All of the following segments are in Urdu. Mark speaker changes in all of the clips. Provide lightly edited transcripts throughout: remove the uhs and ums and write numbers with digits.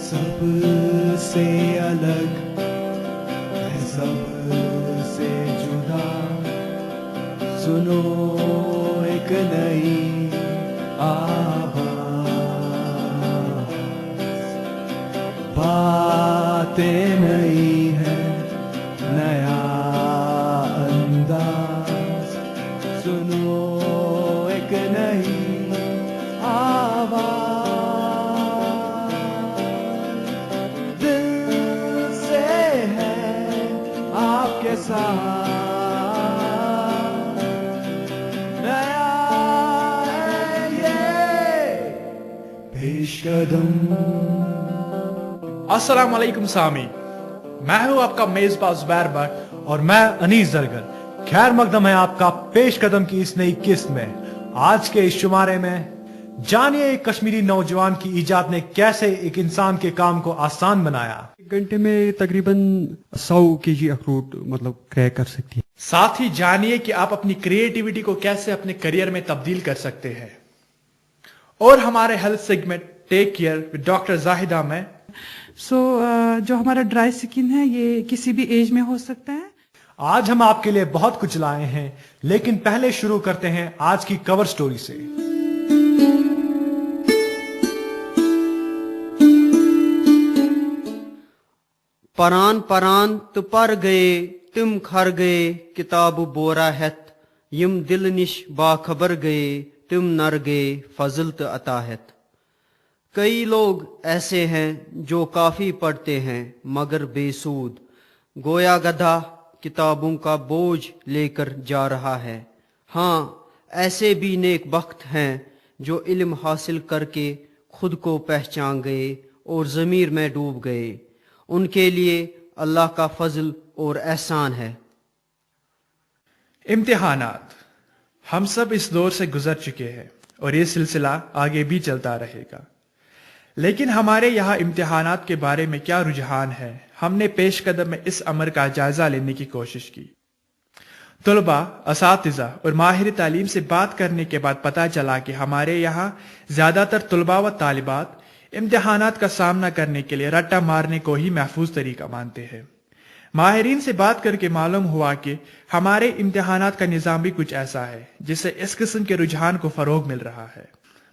Speaker 1: سب سے الگ ہے، سب سے جدا، سنو ایک نئی آواز، باتیں نئی ہیں، نیا انداز، سنو ایک نئی آواز، دل سے ہے آپ کے ساتھ، نیا ہے یہ پیش قدم۔
Speaker 2: السلام علیکم سامعین، میں ہوں آپ کا میزبان زبیر بٹ اور میں انیس زرگر۔ خیر مقدم ہے آپ کا پیش قدم کی اس نئی قسط میں۔ آج کے اس شمارے میں جانیے ایک کشمیری نوجوان کی ایجاد نے کیسے ایک انسان کے کام کو آسان بنایا۔
Speaker 3: ایک گھنٹے میں تقریباً 100 kg اخروٹ کریک کر سکتی ہے۔
Speaker 2: ساتھ ہی جانیے کہ آپ اپنی کریٹیوٹی کو کیسے اپنے کریئر میں تبدیل کر سکتے ہیں۔ اور ہمارے health segment take care with doctor Zahida میں
Speaker 4: جو ہمارا ڈرائی سکن ہے یہ کسی بھی ایج میں ہو سکتا ہے۔
Speaker 2: آج ہم آپ کے لیے بہت کچھ لائے ہیں، لیکن پہلے شروع کرتے ہیں آج کی کور سٹوری سے۔
Speaker 5: پران پران تو پر گئے تم کھر گئے کتاب بورا ہت، یم دل نش باخبر گئے تم نر گئے فضل تو عطا ہت۔ کئی لوگ ایسے ہیں جو کافی پڑھتے ہیں مگر بے سود، گویا گدھا کتابوں کا بوجھ لے کر جا رہا ہے۔ ہاں ایسے بھی نیک بخت ہیں جو علم حاصل کر کے خود کو پہچان گئے اور ضمیر میں ڈوب گئے، ان کے لیے اللہ کا فضل اور احسان ہے۔
Speaker 2: امتحانات، ہم سب اس دور سے گزر چکے ہیں اور یہ سلسلہ آگے بھی چلتا رہے گا، لیکن ہمارے یہاں امتحانات کے بارے میں کیا رجحان ہے، ہم نے پیش قدم میں اس امر کا جائزہ لینے کی کوشش کی۔ طلباء، اساتذہ اور ماہر تعلیم سے بات کرنے کے بعد پتہ چلا کہ ہمارے یہاں زیادہ تر طلباء و طالبات امتحانات کا سامنا کرنے کے لیے رٹا مارنے کو ہی محفوظ طریقہ مانتے ہیں۔ ماہرین سے بات کر کے معلوم ہوا کہ ہمارے امتحانات کا نظام بھی کچھ ایسا ہے جس سے اس قسم کے رجحان کو فروغ مل رہا ہے۔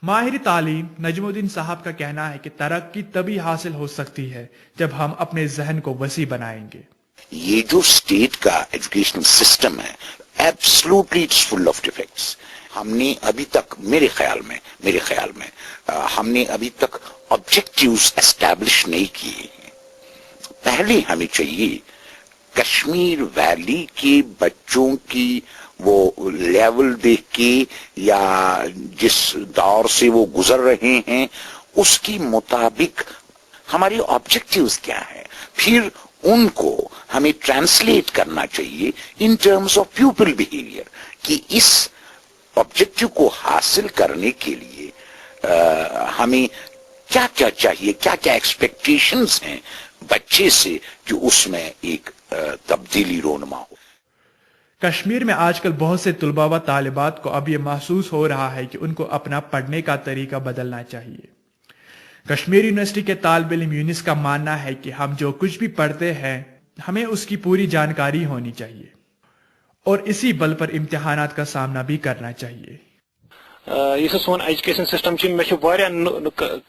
Speaker 2: ماہر تعلیم نجم الدین صاحب کا کہنا ہے کہ ترقی تبھی حاصل ہو سکتی ہے جب ہم اپنے ذہن کو وسیع بنائیں گے۔
Speaker 6: یہ جو اسٹیٹ کا ایجوکیشنل سسٹم ہے absolutely it's full of defects. ہم نے ابھی تک میرے خیال میں ہم نے ابھی تک آبجیکٹیوز اسٹیبلش نہیں کیے ہیں۔ پہلے ہمیں چاہیے کشمیر ویلی کے بچوں کی وہ لیول دیکھ کے یا جس دور سے وہ گزر رہے ہیں اس کے مطابق ہمارے آبجیکٹیوز کیا ہیں، پھر ان کو ہمیں ٹرانسلیٹ کرنا چاہیے in terms of people behaviour کہ اس آبجیکٹیو کو حاصل کرنے کے لیے ہمیں کیا کیا چاہیے، کیا کیا ایکسپیکٹیشنز ہیں بچے سے جو اس میں ایک تبدیلی رونما ہو۔
Speaker 2: کشمیر میں آج کل بہت سے طلباء و طالبات کو اب یہ محسوس ہو رہا ہے کہ ان کو اپنا پڑھنے کا طریقہ بدلنا چاہیے۔ کشمیر یونیورسٹی کے طالب علم یونس کا ماننا ہے کہ ہم جو کچھ بھی پڑھتے ہیں ہمیں اس کی پوری جانکاری ہونی چاہیے اور اسی بل پر امتحانات کا سامنا بھی کرنا چاہیے۔
Speaker 7: اس سون ایجوکیشن سسٹم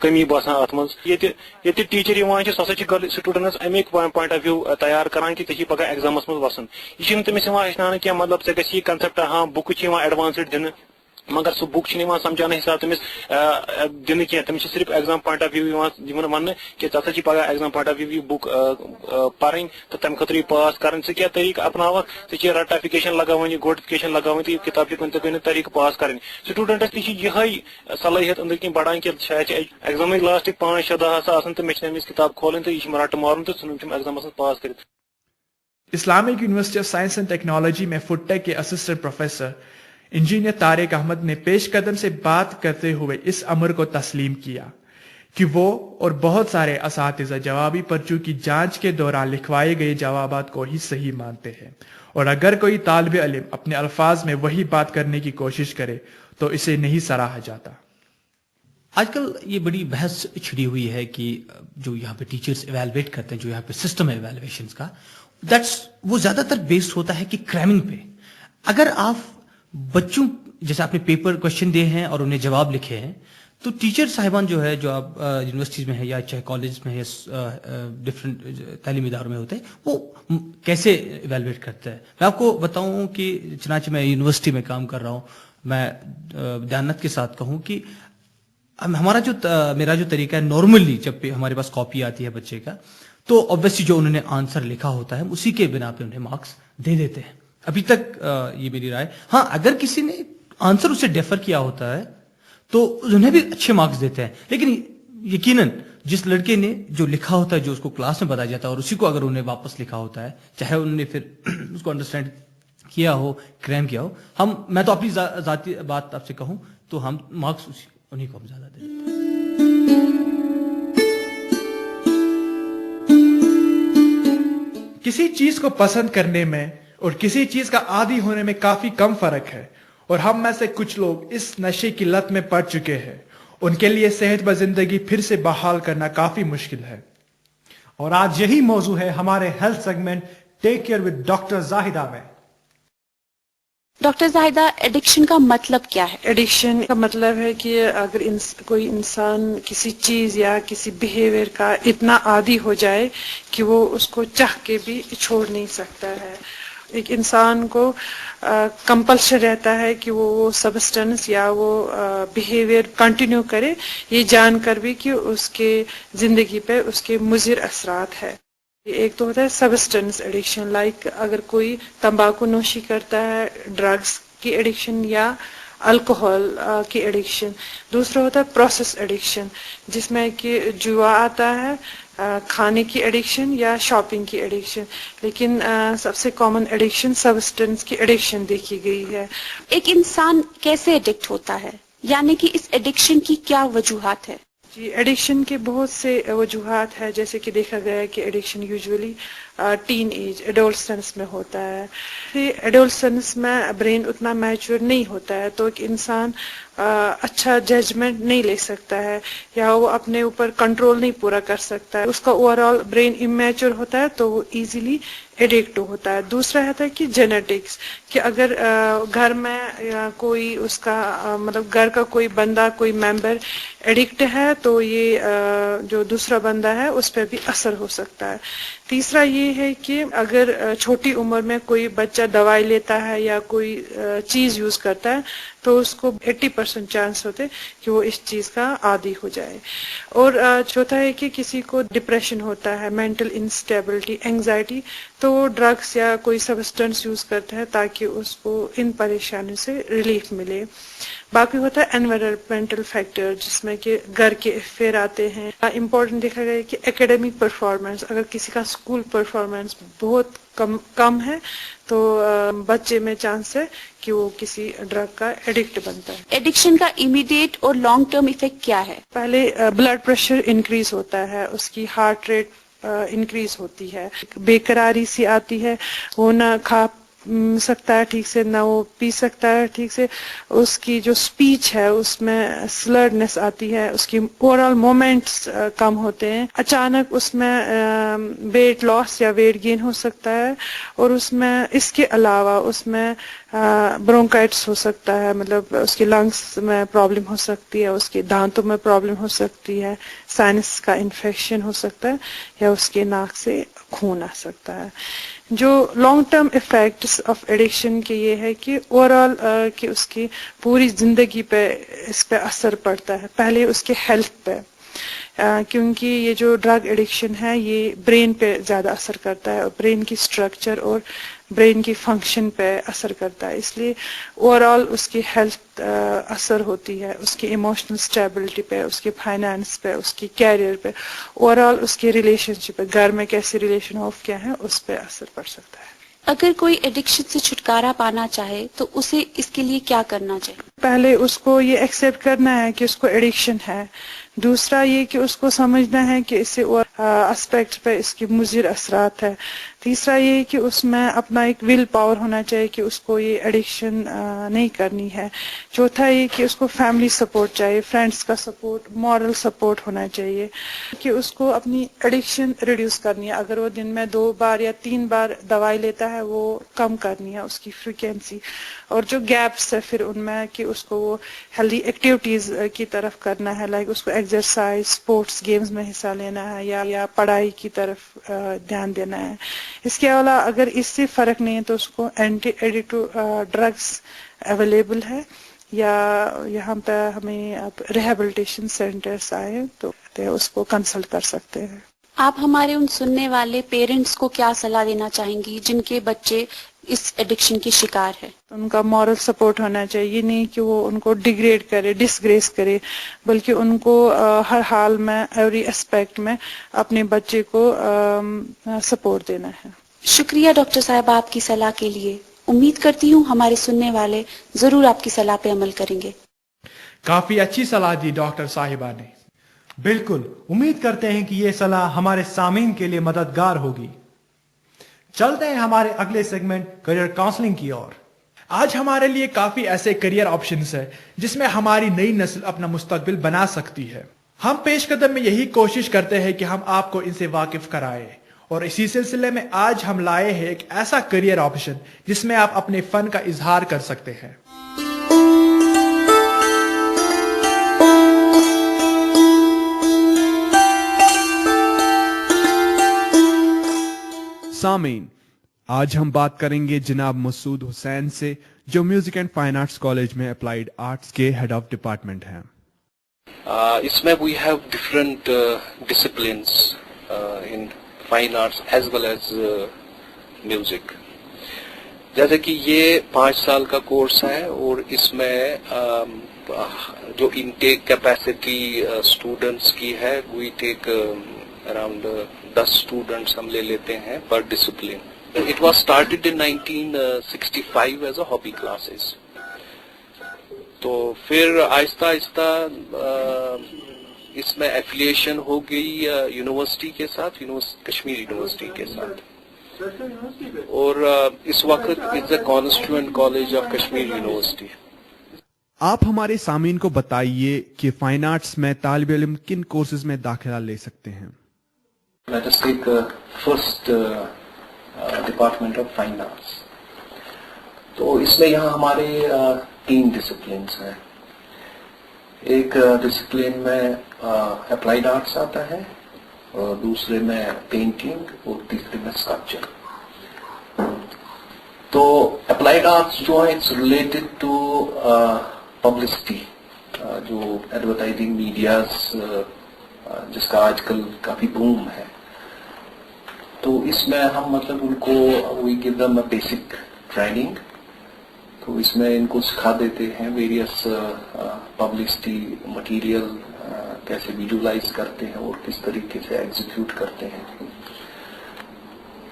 Speaker 7: کمی باسان ات من یہ ٹیچر سا سٹوڈنٹس امیک پوائنٹ آف ویو تیار کران کہ ژے پگہ ایگزامس من وسن، یہ تمس ہچنانے کی مطلب ژے گژھی یہ کنسپٹ ہاں بک ایڈوانسڈ دن مگر سہ بک سمجھانے حساب تمس دن کی تمس صرف ایگزام پوائنٹ آف ویو ون کہ ژے پگہ exam point of view book پڑھیں تو تمہ خاطر یہ پاس کریں، ژے کیا طریقہ اپناوک، ژے رٹافکیشن لگاون یہ گوڈفکیشن لگاون تو یہ کتاب کن طریقہ پاس کریں۔ سٹوڈنٹس تہ یہ صلاحیت اندر کن بڑھان کہ شاید ایگزام لاسٹ 5-6 دہ آسان تو مے کتاب کھولن تو یہ رٹ مارن تو ژھنن ایگزامس پاس کرت۔
Speaker 2: Islamic University of Science and Technology میں فوڈ ٹیک کے assistant professor engineer Tariq Ahmad نے پیش قدم سے بات کرتے ہوئے اس امر کو تسلیم کیا کہ وہ اور بہت سارے اساتذہ جوابی پرچوں کی جانچ کے دوران لکھوائے گئے جوابات کو ہی صحیح مانتے ہیں، اور اگر کوئی طالب علم اپنے الفاظ میں وہی بات کرنے کی کوشش کرے تو اسے نہیں سراہا جاتا۔
Speaker 8: آج کل یہ بڑی بحث چھڑی ہوئی ہے کہ جو یہاں پہ ٹیچرز ایویلویٹ کرتے ہیں، جو یہاں پہ سسٹم ہے ایویلویشنز کا، وہ زیادہ تر بیسڈ ہوتا ہے کہ کریمنگ پہ. اگر آپ بچوں جیسے آپ نے پیپر کوشچن دیے ہیں اور انہیں جواب لکھے ہیں، تو ٹیچر صاحبان جو ہے، جو آپ یونیورسٹیز میں ہے یا چاہے کالج میں یا ڈفرینٹ تعلیمی اداروں میں ہوتے ہیں، وہ کیسے ایویلویٹ کرتے ہیں؟ میں آپ کو بتاؤں کہ چنانچہ میں یونیورسٹی میں کام کر رہا ہوں، میں دیانت کے ساتھ کہوں کہ میرا جو طریقہ ہے، نارملی جب ہمارے پاس کاپی آتی ہے بچے کا، تو obviously جو انہوں نے آنسر لکھا ہوتا ہے اسی کے بنا پہ انہیں مارکس دے دیتے ہیں. ابھی تک یہ میری رائے. ہاں، اگر کسی نے آنسر اسے ڈیفر کیا ہوتا ہے تو انہیں بھی اچھے مارکس دیتے ہیں، لیکن یقیناً جس لڑکے نے جو لکھا ہوتا ہے، جو اس کو کلاس میں بتایا جاتا ہے، اور اسی کو اگر انہیں واپس لکھا ہوتا ہے، چاہے انہوں نے پھر اس کو انڈرسٹینڈ کیا ہو، کریم کیا ہو، میں تو اپنی ذاتی بات آپ سے کہوں تو ہم مارکس انہیں کو ہم زیادہ دیتے ہیں.
Speaker 2: کسی چیز کو پسند کرنے میں اور کسی چیز کا عادی ہونے میں کافی کم فرق ہے، اور ہم میں سے کچھ لوگ اس نشے کی لت میں پڑ چکے ہیں. ان کے لیے صحت مند زندگی پھر سے بحال کرنا کافی مشکل ہے.
Speaker 1: اور آج یہی موضوع ہے ہمارے health segment take care with doctor Zahida میں.
Speaker 9: ڈاکٹر زاہدہ، ایڈکشن کا مطلب کیا ہے؟
Speaker 4: ایڈکشن کا مطلب ہے کہ اگر کوئی انسان کسی چیز یا کسی بیہیویئر کا اتنا عادی ہو جائے کہ وہ اس کو چاہ کے بھی چھوڑ نہیں سکتا ہے. ایک انسان کو کمپلشن رہتا ہے کہ وہ سبسٹنس یا وہ بیہیویئر کنٹینیو کرے، یہ جان کر بھی کہ اس کے زندگی پہ اس کے مضر اثرات ہے. ایک تو ہوتا ہے سبسٹنس ایڈکشن، لائک اگر کوئی تمباکو نوشی کرتا ہے، ڈرگس کی ایڈکشن یا الکوہول کی ایڈکشن. دوسرا ہوتا ہے پروسیس ایڈکشن، جس میں کہ جوا آتا ہے، کھانے کی ایڈکشن یا شاپنگ کی ایڈکشن. لیکن سب سے کامن ایڈکشن سبسٹنس کی ایڈکشن دیکھی گئی ہے.
Speaker 9: ایک انسان کیسے ایڈکٹ ہوتا ہے، یعنی کہ اس ایڈکشن کی کیا وجوہات ہے؟
Speaker 4: جی، ایڈکشن کے بہت سے وجوہات ہیں، جیسے کہ دیکھا گیا ہے کہ addiction usually teenage adolescence میں ہوتا ہے. ایڈولسنس میں برین اتنا میچور نہیں ہوتا ہے، تو ایک انسان اچھا ججمنٹ نہیں لے سکتا ہے، یا وہ اپنے اوپر کنٹرول نہیں پورا کر سکتا ہے. اس کا اوور آل برین امیچور ہوتا ہے، تو وہ ایزیلی ایڈکٹ ہوتا ہے. دوسرا ہے کہ جینیٹکس، کہ اگر گھر میں کوئی اس کا مطلب گھر کا کوئی بندہ، کوئی ممبر ایڈکٹ ہے، تو یہ جو دوسرا بندہ ہے اس پہ بھی اثر ہو سکتا ہے. تیسرا یہ ہے کہ اگر چھوٹی عمر میں کوئی بچہ دوائی لیتا ہے یا کوئی چیز یوز کرتا ہے، تو اس کو 80% چانس ہوتے کہ وہ اس چیز کا عادی ہو جائے. اور چوتھا ہے کہ کسی کو ڈپریشن ہوتا ہے، مینٹل انسٹیبلٹی، اینگزائٹی، تو وہ ڈرگس یا کوئی سبسٹنس یوز کرتا ہے تاکہ اس کو ان پریشانیوں سے ریلیف ملے. باقی ہوتا ہے انوائرمنٹل فیکٹر، جس میں کہ گھر کے افیئر آتے ہیں. امپورٹنٹ دیکھا گیا ہے کہ ایکیڈیمک پرفارمنس، اگر کسی کا اسکول پرفارمنس بہت کم ہے تو بچے میں چانس ہے کہ وہ کسی ڈرگ کا ایڈکٹ بنتا ہے.
Speaker 9: ایڈکشن کا امیڈیٹ اور لانگ ٹرم ایفیکٹ کیا ہے؟
Speaker 4: پہلے بلڈ پریشر انکریز ہوتا ہے، اس کی ہارٹ ریٹ انکریز ہوتی ہے، بے قراری سی آتی ہے، وہ نہ کھا سکتا ہے ٹھیک سے، نہ وہ پی سکتا ہے ٹھیک سے. اس کی جو سپیچ ہے اس میں سلرڈنس آتی ہے، اس کی اوور آل مومنٹس کم ہوتے ہیں. اچانک اس میں ویٹ لاس یا ویٹ گین ہو سکتا ہے، اور اس کے علاوہ اس میں برونکائٹس ہو سکتا ہے، مطلب اس کے لنگس میں پرابلم ہو سکتی ہے، اس کے دانتوں میں پرابلم ہو سکتی ہے، سائنس کا انفیکشن ہو سکتا ہے، یا اس کے ناک سے خون آ سکتا ہے. جو long term effects of addiction کے یہ ہے کہ اوور آل کہ اس کی پوری زندگی پہ اس پہ اثر پڑتا ہے. پہلے اس کے ہیلتھ پہ، کیونکہ یہ جو ڈرگ ایڈکشن ہے یہ برین پہ زیادہ اثر کرتا ہے، اور برین کی سٹرکچر اور برین کی فنکشن پہ اثر کرتا ہے. اس لیے اوور آل اس کی ہیلتھ اثر ہوتی ہے، اس کی ایموشنل اسٹیبلٹی پہ، اس کے فائنانس پہ، اس کی کیریئر پہ، اوور آل اس کی ریلیشن شپ پہ، گھر میں کیسے ریلیشن آف کیا ہے اس پہ اثر پڑ سکتا ہے.
Speaker 9: اگر کوئی ایڈکشن سے چھٹکارا پانا چاہے تو اسے اس کے لیے کیا کرنا چاہیے؟
Speaker 4: پہلے اس کو یہ ایکسیپٹ کرنا ہے کہ اس کو ایڈکشن ہے. دوسرا یہ کہ اس کو سمجھنا ہے کہ اس سے اسپیکٹ پہ اس کی مضر اثرات ہے. تیسرا یہ کہ اس میں اپنا ایک ول پاور ہونا چاہیے کہ اس کو یہ ایڈکشن نہیں کرنی ہے. چوتھا یہ کہ اس کو فیملی سپورٹ چاہیے, فرینڈس کا سپورٹ, مورل سپورٹ ہونا چاہیے کہ اس کو اپنی ایڈکشن ریڈیوس کرنی ہے. اگر وہ دن میں 2 بار یا 3 بار دوائی لیتا ہے وہ کم کرنی ہے اس کی فریکوینسی. اور جو گیپس ہے پھر ان میں کہ اس کو وہ ہیلدی ایکٹیویٹیز کی طرف کرنا ہے, لائک اس کو ایکسرسائز, اسپورٹس گیمز میں حصہ لینا ہے یا پڑھائی کی طرف دھیان دینا ہے. اس کے علاوہ اگر اس سے فرق نہیں ہے تو اس کو اینٹی ایڈکٹو ڈرگس اویلیبل ہے, یا یہاں پہ ہمیں اب ریہیبلیٹیشن سینٹرز آئے تو اس کو کنسلٹ کر سکتے ہیں.
Speaker 9: آپ ہمارے ان سننے والے پیرنٹس کو کیا صلاح دینا چاہیں گی جن کے بچے اس ایڈکشن کے شکار ہے؟
Speaker 4: ان کا مورل سپورٹ ہونا چاہیے, یہ نہیں کہ وہ ان کو ڈیگریڈ کرے, ڈسگریس کرے, بلکہ ان کو ہر حال میں, ایوری اسپیکٹ میں اپنے بچے کو سپورٹ دینا ہے.
Speaker 9: شکریہ ڈاکٹر صاحب آپ کی صلاح کے لیے. امید کرتی ہوں ہمارے سننے والے ضرور آپ کی صلاح پہ عمل کریں گے.
Speaker 2: کافی اچھی صلاح دی ڈاکٹر صاحبہ نے.
Speaker 1: بالکل, امید کرتے ہیں کہ یہ صلاح ہمارے سامعین کے لیے مددگار ہوگی. چلتے ہیں ہمارے اگلے سیگمنٹ کریئر کاؤنسلنگ کی اور.
Speaker 2: آج ہمارے لیے کافی ایسے کریئر آپشنز ہیں جس میں ہماری نئی نسل اپنا مستقبل بنا سکتی ہے. ہم پیش قدم میں یہی کوشش کرتے ہیں کہ ہم آپ کو ان سے واقف کرائیں, اور اسی سلسلے میں آج ہم لائے ہیں ایک ایسا کریئر آپشن جس میں آپ اپنے فن کا اظہار کر سکتے ہیں.
Speaker 3: سامعین, آج ہم بات کریں گے جناب مسعود حسین سے, جو music and fine arts college میں اپلائیڈ آرٹس کے ہیڈ آف ڈپارٹمنٹ ہیں.
Speaker 10: اس میں we have different disciplines in fine arts as well as music. جیسے کہ یہ 5 سال کا کورس ہے اور اس میں جو انٹیک کیپیسٹی اسٹوڈنٹس کی ہے وی ٹیک اراؤنڈ 10 اسٹوڈنٹس ہم لے لیتے ہیں پر discipline. It was started in 1965 as a hobby classes. تو پھر آہستہ آہستہ اس میں ایفیلیشن ہو گئی یونیورسٹی کے ساتھ, کشمیر یونیورسٹی کے ساتھ, اور اس وقت it's a constituent college of Kashmir University.
Speaker 3: آپ ہمارے سامعین کو بتائیے کہ فائن آرٹس میں طالب علم کن کورسز میں داخلہ لے سکتے ہیں.
Speaker 10: Let us take first department of fine arts. تو اس میں یہاں ہمارے 3 ڈسپلنس ہیں. ایک ڈسپلن میں اپلائیڈ آرٹس آتا ہے, اور دوسرے میں پینٹنگ, اور تیسرے میں اسکلپچر. تو اپلائیڈ آرٹس جو ہے اٹس ریلیٹڈ ٹو پبلسٹی, جو ایڈورٹائزنگ میڈیاز جس کا آج کل کافی بوم ہے. تو اس میں ہم مطلب ان کو we give them a basic training. تو اس میں ان کو سکھا دیتے ہیں ویریس پبلسٹی مٹیریل کیسے ویژولائز کرتے ہیں اور کس طریقے سے ایگزیکیوٹ کرتے ہیں.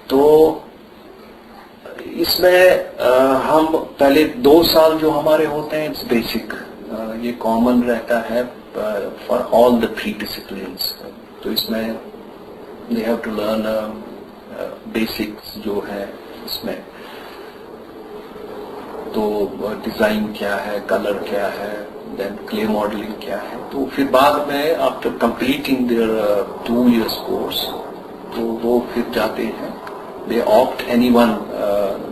Speaker 10: تو اس میں ہم پہلے 2 سال جو ہمارے ہوتے ہیں اٹس بیسک, یہ کامن رہتا ہے فار آل دا 3 ڈسپلنس. تو اس میں they have to learn basics جو ہے اس میں. تو ڈیزائن کیا ہے, کلر کیا ہے, دین کلے ماڈلنگ کیا ہے. تو پھر بعد میں after completing their 2 years course تو وہ پھر جاتے ہیں, they opt any one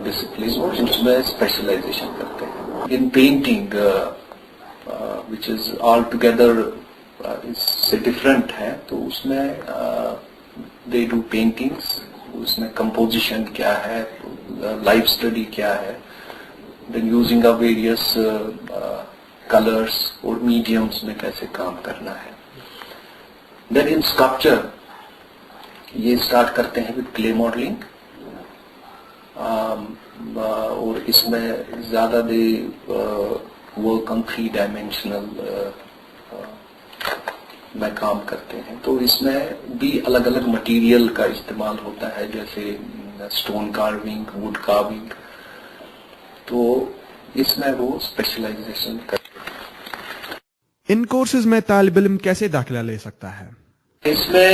Speaker 10: discipline اس میں اسپیشلائزیشن کرتے ہیں. In painting which is altogether اس سے ڈفرینٹ ہے. تو اس میں they do paintings, اس میں کمپوزیشن کیا ہے, لائف اسٹڈی کیا ہے, then using of various colors اور mediums میں کیسے کام کرنا ہے. then in sculpture یہ اسٹارٹ کرتے ہیں with clay modeling, اور اس میں زیادہ دے work on 3-dimensional میں کام کرتے ہیں. تو اس میں بھی الگ الگ مٹیریل کا استعمال ہوتا ہے, جیسے اسٹون کارونگ, ووڈ کارونگ. تو اس میں وہ اسپیشلائزیشن کرتے ہیں.
Speaker 3: ان کورسز میں طالب علم کیسے داخلہ لے سکتا ہے؟
Speaker 10: اس میں